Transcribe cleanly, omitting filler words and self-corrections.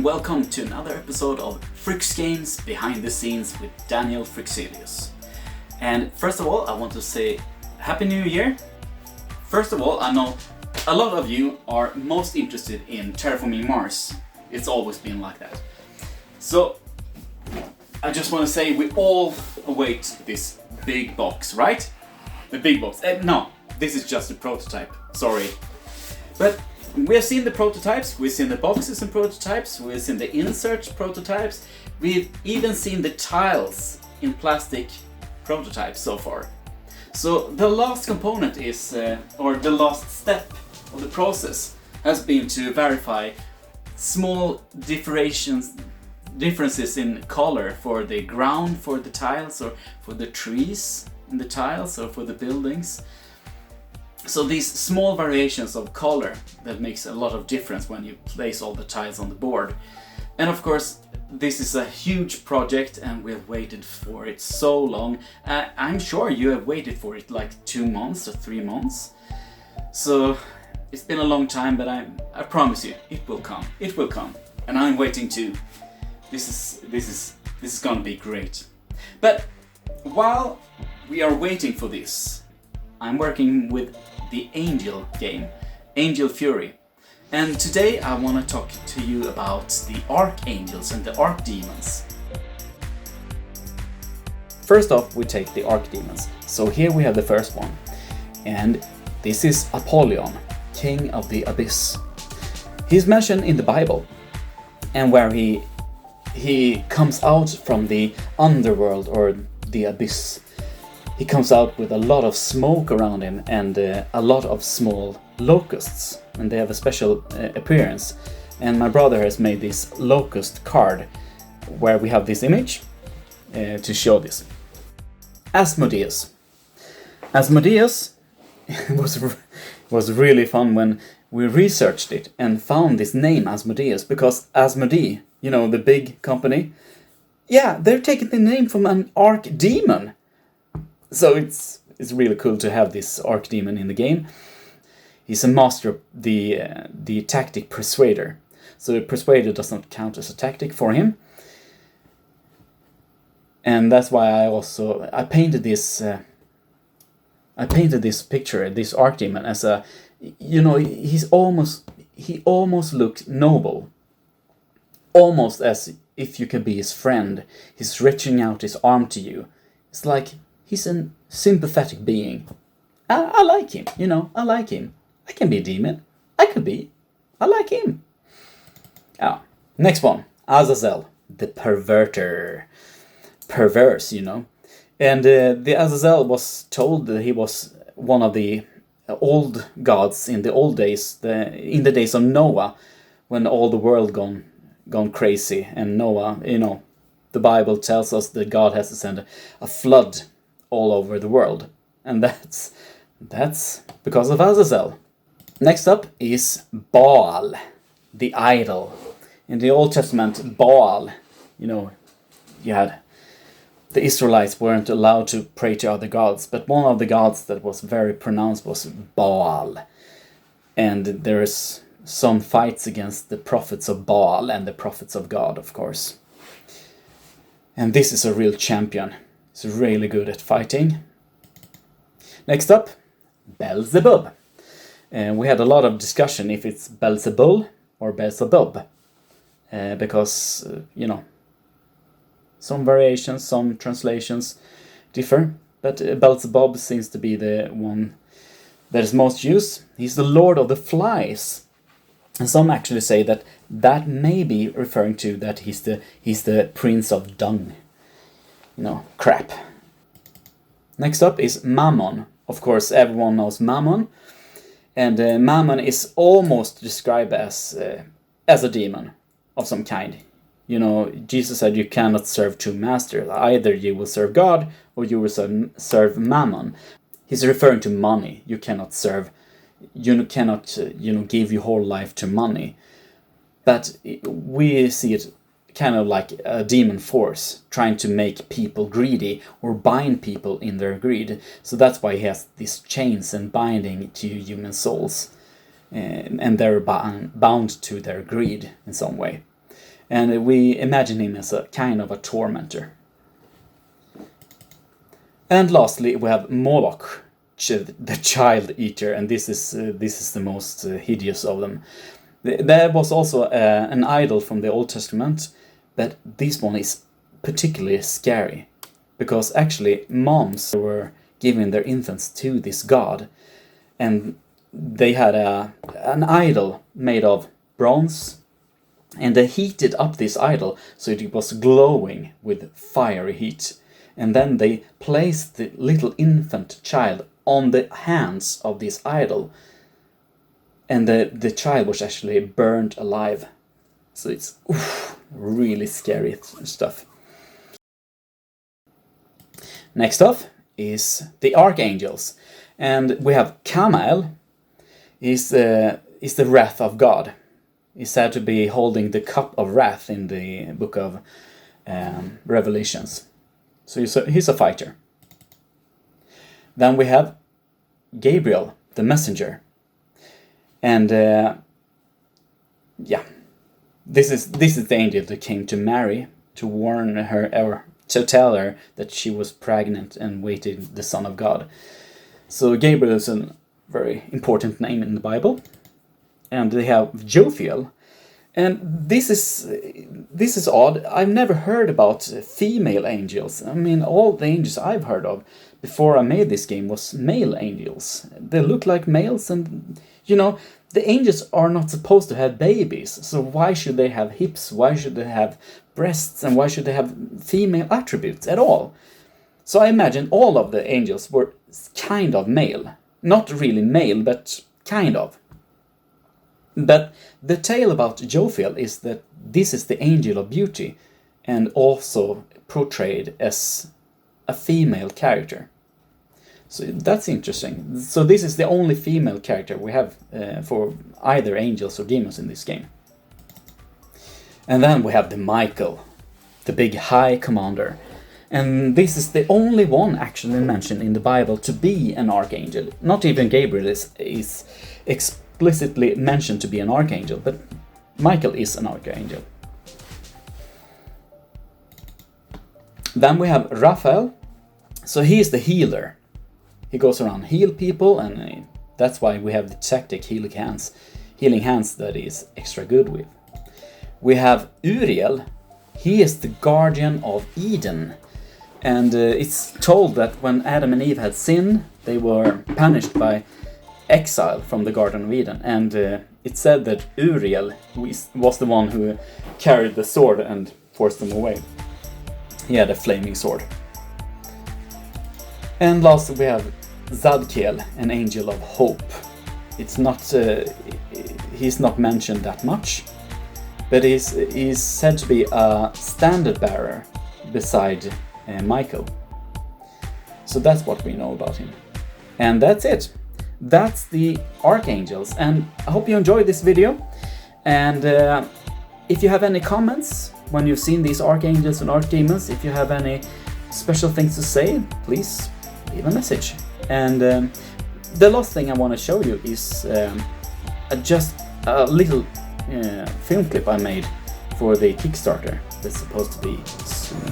and welcome to another episode of Fricks Games Behind the Scenes with Daniel Frixelius. And first of all, I want to say Happy New Year. First of all, I know a lot of you are most interested in terraforming Mars. It's always been like that. So, I just want to say we all await this big box, right? The big box. No, this is just a prototype, sorry. But we have seen the prototypes, we've seen the boxes and prototypes, we've seen the insert prototypes, we've even seen the tiles in plastic prototypes so far. So the last component is, or the last step of the process has been to verify small differences in color for the ground, for the tiles, or for the trees in the tiles, or for the buildings. So these small variations of color that makes a lot of difference when you place all the tiles on the board. And of course, this is a huge project and we have waited for it so long. I'm sure you have waited for it like 2 months or 3 months. So it's been a long time, but I promise you, it will come. It will come. And I'm waiting too. This is gonna be great. But while we are waiting for this, I'm working with the Angel game, Angel Fury. And today I want to talk to you about the Archangels and the archdemons. First off, we take the archdemons. So here we have the first one. And this is Apollyon, king of the abyss. He's mentioned in the Bible, and where he comes out from the underworld or the abyss. He comes out with a lot of smoke around him and a lot of small locusts, and they have a special appearance. And my brother has made this locust card where we have this image to show this. Asmodeus was really fun when we researched it and found this name Asmodeus, because Asmodee, you know, the big company, yeah, they're taking the name from an archdemon. So it's really cool to have this archdemon in the game. He's a master of the tactic Persuader. So the Persuader does not count as a tactic for him. And that's why I painted this picture, this archdemon, as a, you know, he almost looked noble. Almost as if you could be his friend. He's reaching out his arm to you. It's like he's a sympathetic being. I like him, you know, I like him. I can be a demon. I like him. Next one, Azazel, the perverter. Perverse, you know. And the Azazel was told that he was one of the old gods in the old days, in the days of Noah, when all the world gone crazy. And Noah, you know, the Bible tells us that God has to send a flood all over the world, and that's because of Azazel. Next up is Baal, the idol. In the Old Testament, Baal, you know, you had the Israelites weren't allowed to pray to other gods, but one of the gods that was very pronounced was Baal. And there is some fights against the prophets of Baal and the prophets of God, of course. And this is a real champion. He's really good at fighting. Next up, Beelzebub. And we had a lot of discussion if it's Beelzebul or Beelzebub. Because, you know, some variations, some translations differ. But Beelzebub seems to be the one that is most used. He's the lord of the flies. And some actually say that may be referring to that he's the prince of dung. You know, crap. Next up is Mammon. Of course, everyone knows Mammon. And Mammon is almost described as a demon of some kind. You know, Jesus said you cannot serve two masters. Either you will serve God or you will serve Mammon. He's referring to money. You cannot give your whole life to money. But we see it kind of like a demon force trying to make people greedy or bind people in their greed. So that's why he has these chains and binding to human souls, and they're bound to their greed in some way. And we imagine him as a kind of a tormentor. And lastly, we have Moloch, the child eater, and this is the most hideous of them. There was also an idol from the Old Testament, but this one is particularly scary, because actually moms were giving their infants to this god, and they had an idol made of bronze, and they heated up this idol so it was glowing with fiery heat. And then they placed the little infant child on the hands of this idol, and the child was actually burned alive. So it's really scary stuff. Next up is the Archangels, and we have Kamael. Is the wrath of God. He's said to be holding the cup of wrath in the book of Revelations. So he's a fighter. Then we have Gabriel, the messenger, and this is the angel that came to Mary to warn her, or to tell her that she was pregnant and waited the Son of God. So Gabriel is a very important name in the Bible. And they have Jophiel, and this is odd. I've never heard about female angels. I mean, all the angels I've heard of before I made this game was male angels. They look like males, and the angels are not supposed to have babies. So why should they have hips? Why should they have breasts? And why should they have female attributes at all? So I imagine all of the angels were kind of male. Not really male, but kind of. But the tale about Jophiel is that this is the angel of beauty, and also portrayed as a female character. So that's interesting. So this is the only female character we have for either angels or demons in this game. And then we have the Michael, the big high commander. And this is the only one actually mentioned in the Bible to be an archangel. Not even Gabriel is explicitly mentioned to be an archangel, but Michael is an archangel. Then we have Raphael. So he is the healer. He goes around heal people, and that's why we have the tactic healing hands that is extra good with. We have Uriel. He is the guardian of Eden. And it's told that when Adam and Eve had sinned, they were punished by exile from the Garden of Eden. And it said that Uriel was the one who carried the sword and forced them away. He had a flaming sword. And last we have Zadkiel, an angel of hope. It's not he's not mentioned that much, but he's said to be a standard bearer beside Michael. So that's what we know about him. And that's it. That's the Archangels. And I hope you enjoyed this video. And if you have any comments when you've seen these Archangels and Archdemons, if you have any special things to say, please leave a message. And the last thing I want to show you is just a little film clip I made for the Kickstarter that's supposed to be soon.